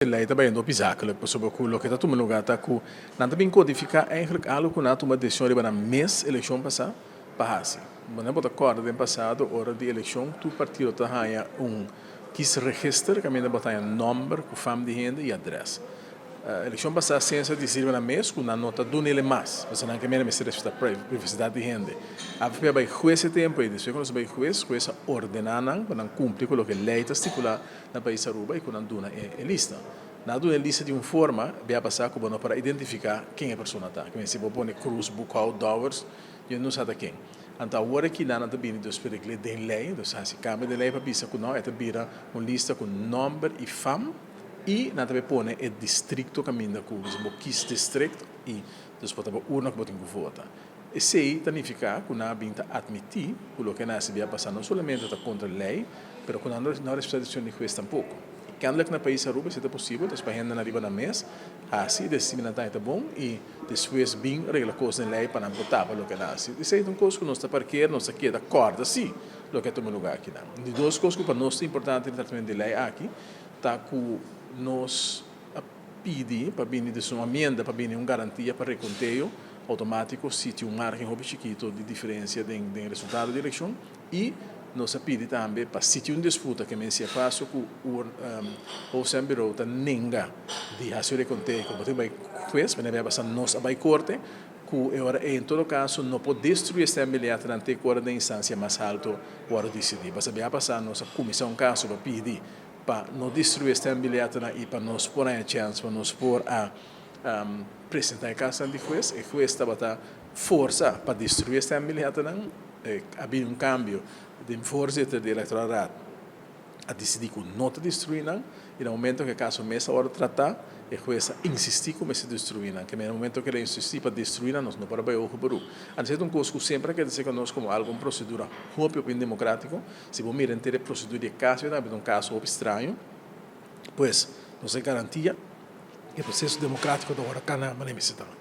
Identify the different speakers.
Speaker 1: lei também não pisar que sobre o que está tomando lugar tá com não também codificar eigenlijk algo que na toma decisão de na mês eleição passar para assim mas não pode acordar do passado hora de eleição tu partido tá que se registra que ainda botar número com fam de renda e adresse eleição passada ciência de servir na mês com na nota do nele mais você não quer mesmo se respeita privacidade de renda a ver vai juiz tempo e depois quando vai juiz ordenar para cumprir com o que a lei está estipulada na país Aruba e quando duna é lista na duna lista de uma forma vai passar como para identificar quem é a pessoa está que se você põe cruz bucal dollars eu não sei quem então agora que não está vindo dos perigos de lei então se cambia de lei para pensar que não é vira uma lista com número e fam e na também põe o distrito caminha com o quis distrito e depois pode urna que pode votar e se aí significa que não vinha admitir o que não se via passar não somente contra a lei mas que não respeita de juiz tampouco que anda que no país Aruba se é possível depois para gente na riba na mesa assim decimina tá bom e depois bem regla coisa na lei para não botar para o que não se isso é uma coisa que nós está parqueiro nós aqui da corda sim o que toma lugar aqui não de duas coisas que para nós é importante no tratamento de lei aqui tá que nós pedir para vir de uma emenda para vir uma garantia para reconteio automático se tem margem muito chiquito de diferença de resultado da eleição e nós pedimos também para se tem uma disputa que me se faz com o Sembiro está nenga de fazer reconteio como tem vai juiz mas vai passar nós a vai corte que em todo caso não pode destruir esta imediata durante a da instância mais alta para decidir mas vai passar nossa comissão caso para pedir para não destruir esta imediata e para nos pôr a chance para nos pôr a apresentar a casa de juiz e o juiz estava força para destruir esta imediata havia um cambio de força do eleitorado a decidir que não está destruindo e no momento que a casa começa a tratar e o juiz insistir como se destruir que no momento que ele insistir para destruir nós não para o Peru a ser uma coisa que sempre quer dizer que nós como alguma procedura muito democrático se você mirar a procedura de caso é um caso estranho pois não se garantia que o processo democrático da hora cá não é necessário